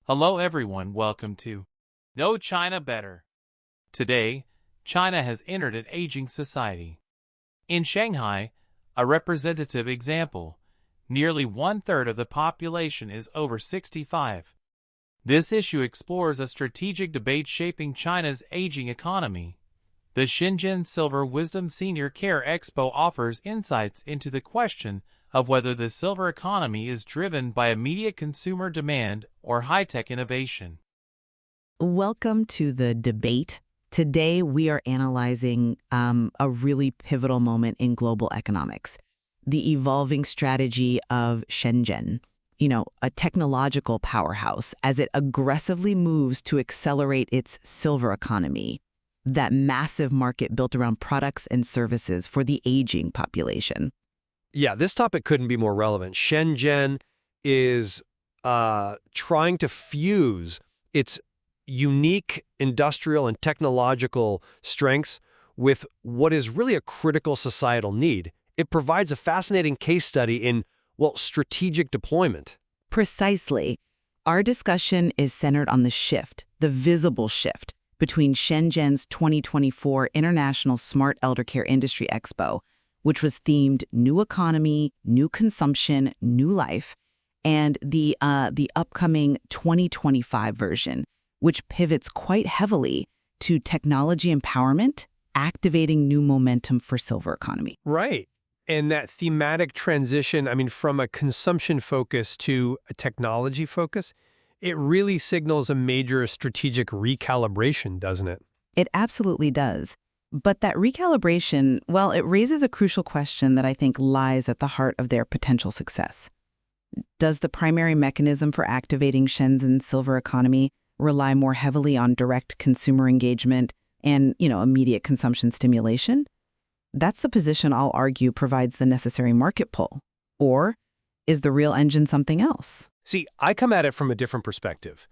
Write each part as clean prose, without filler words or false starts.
Hello everyone, welcome to Know China Better. Today, China has entered an aging society. In Shanghai, a representative example, nearly one-third of the population is over 65. This issue explores a strategic debate shaping China's aging economy. The Shenzhen Silver Wisdom Senior Care Expo offers insights into the question of whether the silver economy is driven by immediate consumer demand or high-tech innovation. Welcome to the debate. Today, we are analyzing a really pivotal moment in global economics, the evolving strategy of Shenzhen, a technological powerhouse, as it aggressively moves to accelerate its silver economy, that massive market built around products and services for the aging population. Yeah, this topic couldn't be more relevant. Shenzhen is trying to fuse its unique industrial and technological strengths with what is really a critical societal need. It provides a fascinating case study in, strategic deployment. Precisely. Our discussion is centered on the shift, the visible shift, between Shenzhen's 2024 International Smart Eldercare Industry Expo, which was themed New Economy, New Consumption, New Life, and the upcoming 2025 version, which pivots quite heavily to technology empowerment, activating new momentum for silver economy. Right. And that thematic transition, from a consumption focus to a technology focus, it really signals a major strategic recalibration, doesn't it? It absolutely does. But that recalibration, it raises a crucial question that I think lies at the heart of their potential success. Does the primary mechanism for activating Shenzhen's silver economy rely more heavily on direct consumer engagement and, immediate consumption stimulation? That's the position I'll argue provides the necessary market pull. Or is the real engine something else? See, I come at it from a different perspective.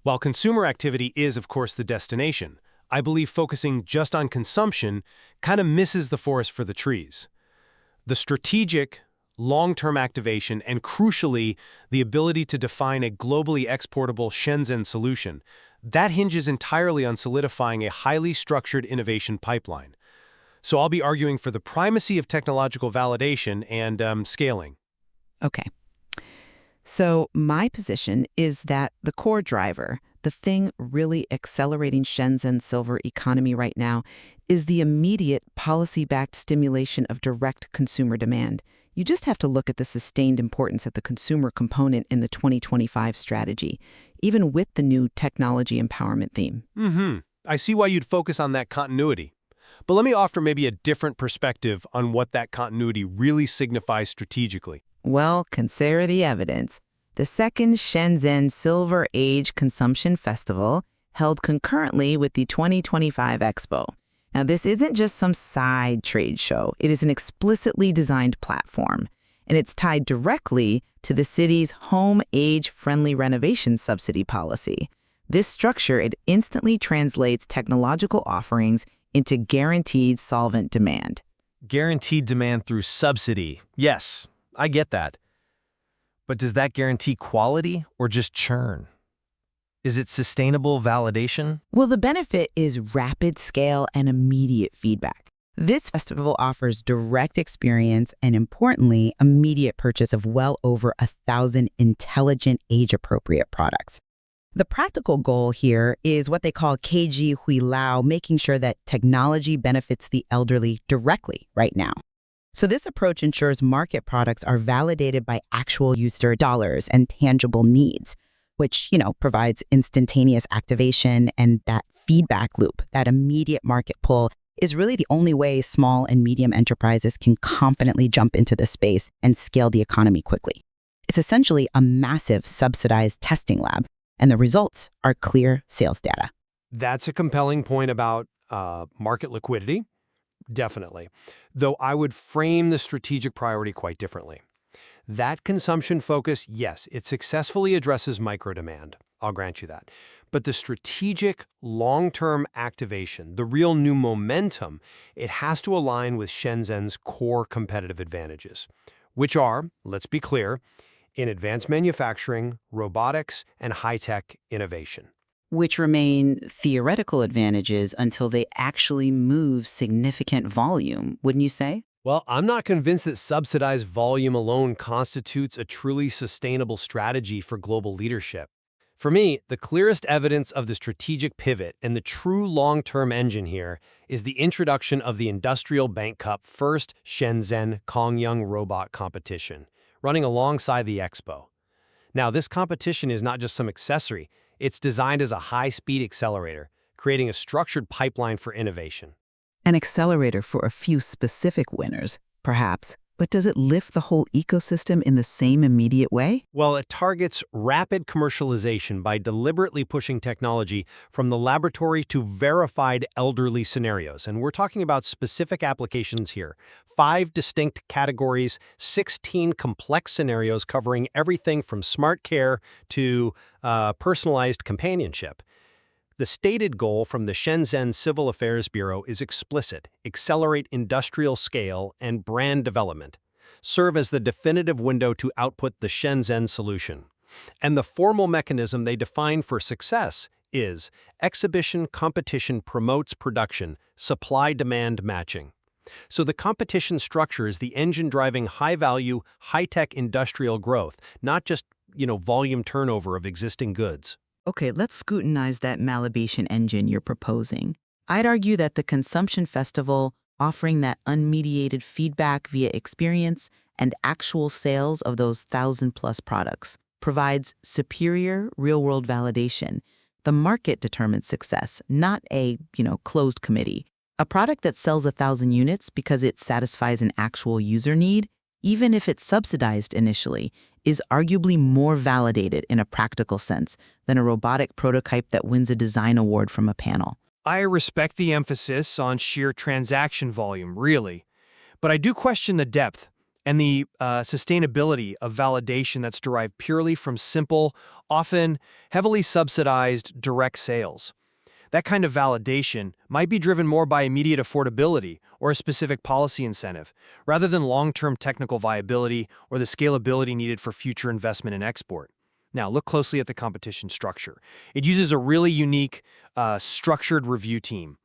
While consumer activity is, of course, the destination, I believe focusing just on consumption kind of misses the forest for the trees. The strategic, long-term activation and, crucially, the ability to define a globally exportable Shenzhen solution, that hinges entirely on solidifying a highly structured innovation pipeline. So I'll be arguing for the primacy of technological validation and scaling. Okay. So my position is that the core driver, the thing really accelerating Shenzhen's silver economy right now, is the immediate policy-backed stimulation of direct consumer demand. You just have to look at the sustained importance of the consumer component in the 2025 strategy, even with the new technology empowerment theme. I see why you'd focus on that continuity. But let me offer maybe a different perspective on what that continuity really signifies strategically. Well, consider the evidence. The second Shenzhen Silver Age Consumption Festival held concurrently with the 2025 Expo. Now, this isn't just some side trade show. It is an explicitly designed platform, and it's tied directly to the city's home age-friendly renovation subsidy policy. This structure, it instantly translates technological offerings into guaranteed solvent demand. Guaranteed demand through subsidy. Yes, I get that. But does that guarantee quality or just churn? Is it sustainable validation? Well, the benefit is rapid scale and immediate feedback. This festival offers direct experience and, importantly, immediate purchase of well over 1,000 intelligent, age-appropriate products. The practical goal here is what they call KG Hui Lao, making sure that technology benefits the elderly directly right now. So this approach ensures market products are validated by actual user dollars and tangible needs, which, provides instantaneous activation, and that feedback loop, that immediate market pull, is really the only way small and medium enterprises can confidently jump into the space and scale the economy quickly. It's essentially a massive subsidized testing lab, and the results are clear sales data. That's a compelling point about market liquidity. Definitely. Though I would frame the strategic priority quite differently. That consumption focus, yes, it successfully addresses micro-demand. I'll grant you that. But the strategic, long-term activation, the real new momentum, it has to align with Shenzhen's core competitive advantages, which are, let's be clear, in advanced manufacturing, robotics, and high-tech innovation. Which remain theoretical advantages until they actually move significant volume, wouldn't you say? Well, I'm not convinced that subsidized volume alone constitutes a truly sustainable strategy for global leadership. For me, the clearest evidence of the strategic pivot and the true long-term engine here is the introduction of the Industrial Bank Cup First Shenzhen Kongyang Robot Competition, running alongside the Expo. Now, this competition is not just some accessory, it's designed as a high-speed accelerator, creating a structured pipeline for innovation. An accelerator for a few specific winners, perhaps, but does it lift the whole ecosystem in the same immediate way? Well, it targets rapid commercialization by deliberately pushing technology from the laboratory to verified elderly scenarios. And we're talking about specific applications here. 5 distinct categories, 16 complex scenarios covering everything from smart care to personalized companionship. The stated goal from the Shenzhen Civil Affairs Bureau is explicit: accelerate industrial scale and brand development, serve as the definitive window to output the Shenzhen solution. And the formal mechanism they define for success is exhibition competition promotes production, supply-demand matching. So the competition structure is the engine driving high-value, high-tech industrial growth, not just, volume turnover of existing goods. Okay, let's scrutinize that malabation engine you're proposing. I'd argue that the Consumption Festival, offering that unmediated feedback via experience and actual sales of those 1,000+ products, provides superior real-world validation. The market determines success, not a, closed committee. A product that sells 1,000 units because it satisfies an actual user need, even if it's subsidized initially, is arguably more validated in a practical sense than a robotic prototype that wins a design award from a panel. I respect the emphasis on sheer transaction volume, really. But I do question the depth and the sustainability of validation that's derived purely from simple, often heavily subsidized direct sales. That kind of validation might be driven more by immediate affordability or a specific policy incentive, rather than long-term technical viability or the scalability needed for future investment in export. Now, look closely at the competition structure. It uses a really unique, structured review team.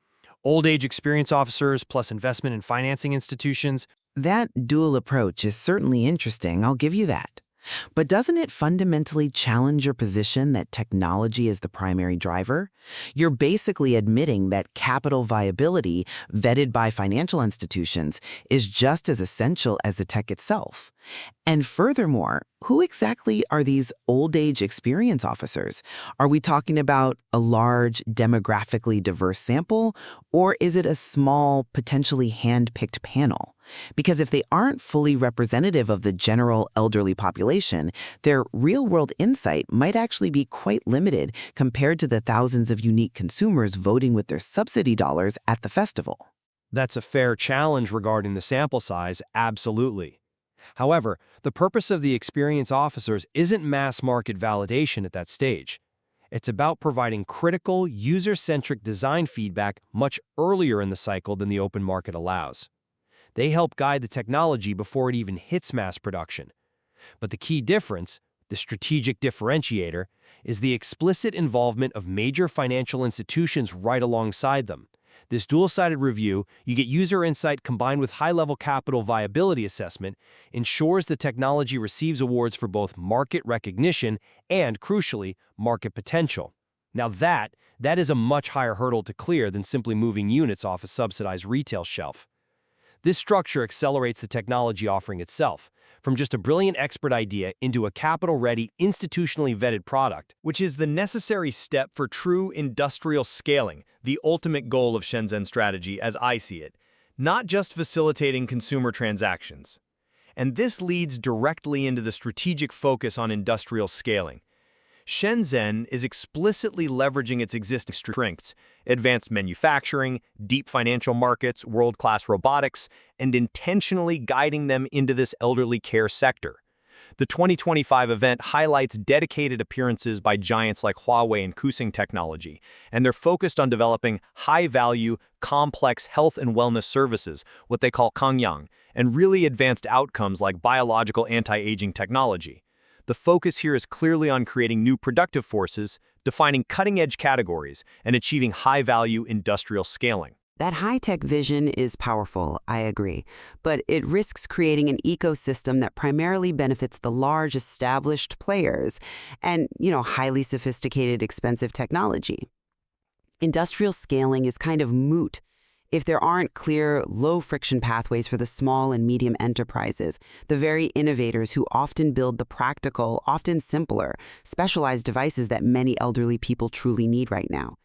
Old-age experience officers plus investment and financing institutions. That dual approach is certainly interesting, I'll give you that. But doesn't it fundamentally challenge your position that technology is the primary driver? You're basically admitting that capital viability, vetted by financial institutions, is just as essential as the tech itself. And furthermore, who exactly are these old-age experience officers? Are we talking about a large, demographically diverse sample, or is it a small, potentially hand-picked panel? Because if they aren't fully representative of the general elderly population, their real-world insight might actually be quite limited compared to the thousands of unique consumers voting with their subsidy dollars at the festival. That's a fair challenge regarding the sample size, absolutely. However, the purpose of the experience officers isn't mass market validation at that stage. It's about providing critical, user-centric design feedback much earlier in the cycle than the open market allows. They help guide the technology before it even hits mass production. But the key difference, the strategic differentiator, is the explicit involvement of major financial institutions right alongside them. This dual-sided review, you get user insight combined with high-level capital viability assessment, ensures the technology receives awards for both market recognition and, crucially, market potential. Now that is a much higher hurdle to clear than simply moving units off a subsidized retail shelf. This structure accelerates the technology offering itself, from just a brilliant expert idea into a capital-ready, institutionally vetted product, which is the necessary step for true industrial scaling, the ultimate goal of Shenzhen strategy as I see it, not just facilitating consumer transactions. And this leads directly into the strategic focus on industrial scaling. Shenzhen is explicitly leveraging its existing strengths, advanced manufacturing, deep financial markets, world-class robotics, and intentionally guiding them into this elderly care sector. The 2025 event highlights dedicated appearances by giants like Huawei and Kusing Technology, and they're focused on developing high-value, complex health and wellness services, what they call Kongyang, and really advanced outcomes like biological anti-aging technology. The focus here is clearly on creating new productive forces, defining cutting-edge categories, and achieving high-value industrial scaling. That high-tech vision is powerful, I agree, but it risks creating an ecosystem that primarily benefits the large established players and, highly sophisticated, expensive technology. Industrial scaling is kind of moot if there aren't clear, low-friction pathways for the small and medium enterprises, the very innovators who often build the practical, often simpler, specialized devices that many elderly people truly need right now.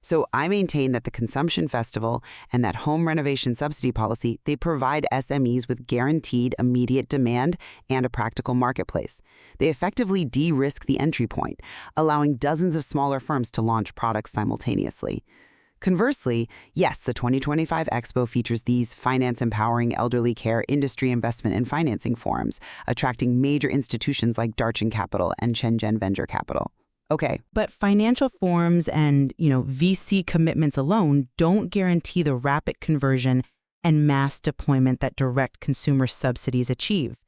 So I maintain that the Consumption Festival and that home renovation subsidy policy, they provide SMEs with guaranteed immediate demand and a practical marketplace. They effectively de-risk the entry point, allowing dozens of smaller firms to launch products simultaneously. Conversely, yes, the 2025 Expo features these finance-empowering elderly care industry investment and financing forums, attracting major institutions like Darchin Capital and Shenzhen Venture Capital. Okay, but financial forums and, VC commitments alone don't guarantee the rapid conversion and mass deployment that direct consumer subsidies achieve.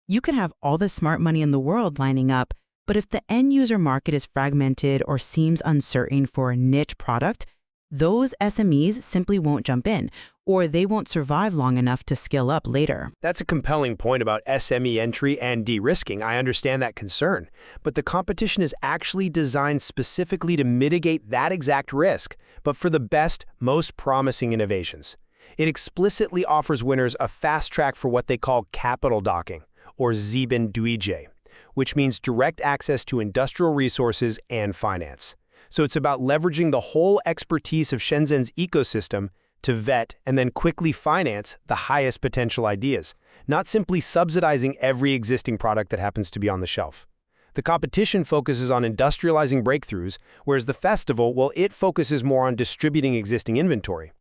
You can have all the smart money in the world lining up, but if the end user market is fragmented or seems uncertain for a niche product, those SMEs simply won't jump in, or they won't survive long enough to scale up later. That's a compelling point about SME entry and de-risking. I understand that concern. But the competition is actually designed specifically to mitigate that exact risk, but for the best, most promising innovations. It explicitly offers winners a fast track for what they call capital docking, or Zibenduije, which means direct access to industrial resources and finance. So it's about leveraging the whole expertise of Shenzhen's ecosystem to vet and then quickly finance the highest potential ideas, not simply subsidizing every existing product that happens to be on the shelf. The competition focuses on industrializing breakthroughs, whereas the festival, it focuses more on distributing existing inventory.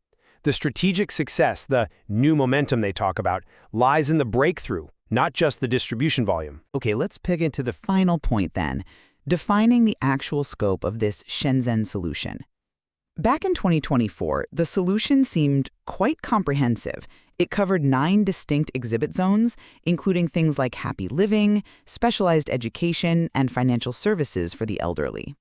The strategic success, the new momentum they talk about, lies in the breakthrough, not just the distribution volume. Okay, let's pig into the final point then. Defining the actual scope of this Shenzhen solution. Back in 2024, the solution seemed quite comprehensive. It covered 9 distinct exhibit zones, including things like happy living, specialized education, and financial services for the elderly.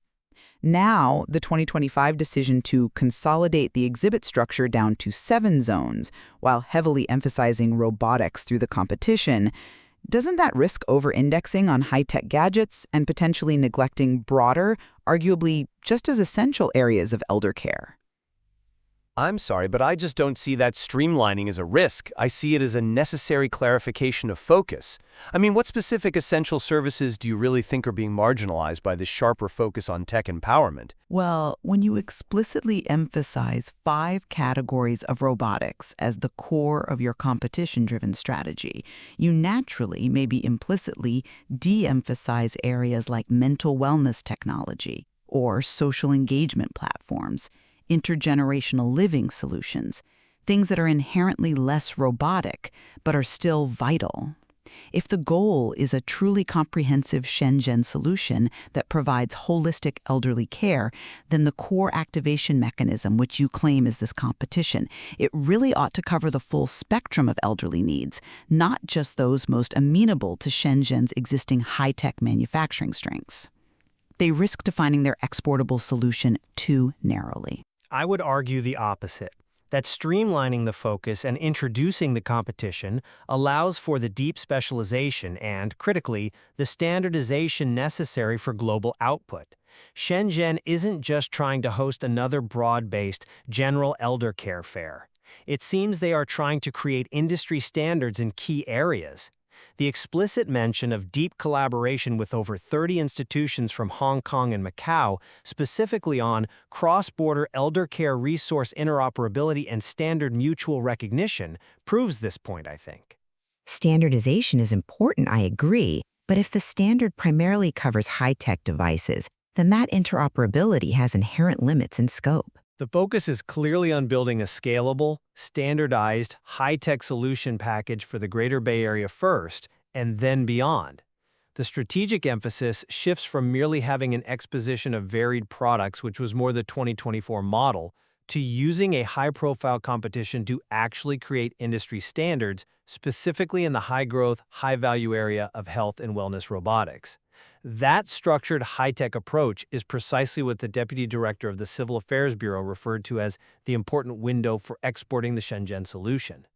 Now, the 2025 decision to consolidate the exhibit structure down to 7 zones, while heavily emphasizing robotics through the competition, doesn't that risk over-indexing on high-tech gadgets and potentially neglecting broader, arguably just as essential areas of elder care? I'm sorry, but I just don't see that streamlining as a risk. I see it as a necessary clarification of focus. I mean, what specific essential services do you really think are being marginalized by this sharper focus on tech empowerment? Well, when you explicitly emphasize 5 categories of robotics as the core of your competition-driven strategy, you naturally, maybe implicitly, de-emphasize areas like mental wellness technology or social engagement platforms, intergenerational living solutions, things that are inherently less robotic but are still vital. If the goal is a truly comprehensive Shenzhen solution that provides holistic elderly care, then the core activation mechanism, which you claim is this competition, it really ought to cover the full spectrum of elderly needs, not just those most amenable to Shenzhen's existing high-tech manufacturing strengths. They risk defining their exportable solution too narrowly. I would argue the opposite, that streamlining the focus and introducing the competition allows for the deep specialization and, critically, the standardization necessary for global output. Shenzhen isn't just trying to host another broad-based general elder care fair. It seems they are trying to create industry standards in key areas. The explicit mention of deep collaboration with over 30 institutions from Hong Kong and Macau, specifically on cross-border elder care resource interoperability and standard mutual recognition, proves this point, I think. Standardization is important, I agree, but if the standard primarily covers high-tech devices, then that interoperability has inherent limits in scope. The focus is clearly on building a scalable, standardized, high-tech solution package for the Greater Bay Area first, and then beyond. The strategic emphasis shifts from merely having an exposition of varied products, which was more the 2024 model, to using a high-profile competition to actually create industry standards, specifically in the high-growth, high-value area of health and wellness robotics. That structured high-tech approach is precisely what the Deputy Director of the Civil Affairs Bureau referred to as the important window for exporting the Shenzhen solution.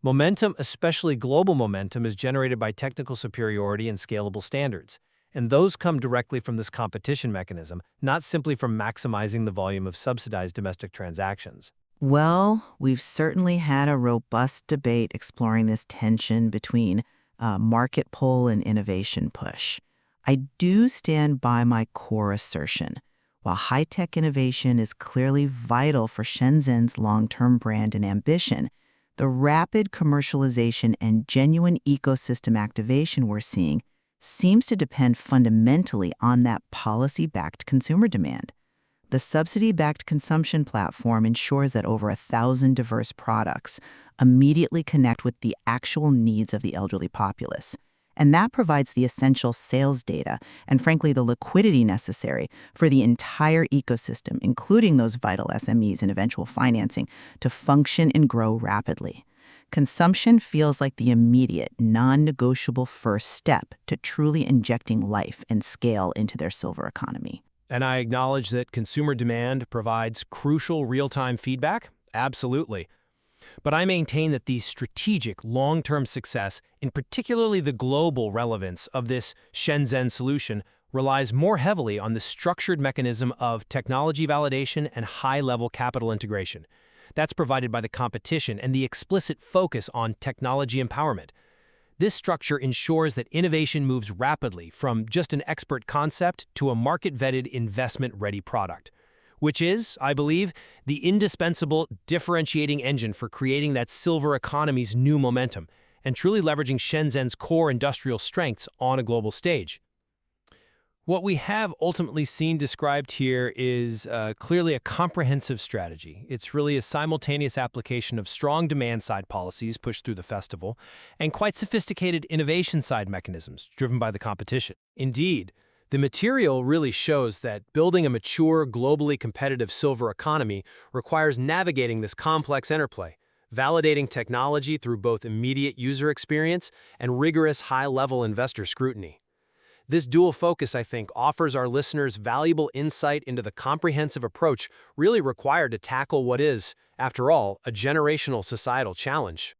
Momentum, especially global momentum, is generated by technical superiority and scalable standards. And those come directly from this competition mechanism, not simply from maximizing the volume of subsidized domestic transactions. Well, we've certainly had a robust debate exploring this tension between market pull and innovation push. I do stand by my core assertion. While high-tech innovation is clearly vital for Shenzhen's long-term brand and ambition, the rapid commercialization and genuine ecosystem activation we're seeing seems to depend fundamentally on that policy-backed consumer demand. The subsidy-backed consumption platform ensures that over 1,000 diverse products immediately connect with the actual needs of the elderly populace. And that provides the essential sales data and, frankly, the liquidity necessary for the entire ecosystem, including those vital SMEs and eventual financing, to function and grow rapidly. Consumption feels like the immediate, non-negotiable first step to truly injecting life and scale into their silver economy. And I acknowledge that consumer demand provides crucial real-time feedback. Absolutely. But I maintain that the strategic long-term success, and particularly the global relevance of this Shenzhen solution, relies more heavily on the structured mechanism of technology validation and high-level capital integration. That's provided by the competition and the explicit focus on technology empowerment. This structure ensures that innovation moves rapidly from just an expert concept to a market-vetted, investment-ready product, which is, I believe, the indispensable differentiating engine for creating that silver economy's new momentum and truly leveraging Shenzhen's core industrial strengths on a global stage. What we have ultimately seen described here is clearly a comprehensive strategy. It's really a simultaneous application of strong demand-side policies pushed through the festival and quite sophisticated innovation-side mechanisms driven by the competition. Indeed, the material really shows that building a mature, globally competitive silver economy requires navigating this complex interplay, validating technology through both immediate user experience and rigorous high-level investor scrutiny. This dual focus, I think, offers our listeners valuable insight into the comprehensive approach really required to tackle what is, after all, a generational societal challenge.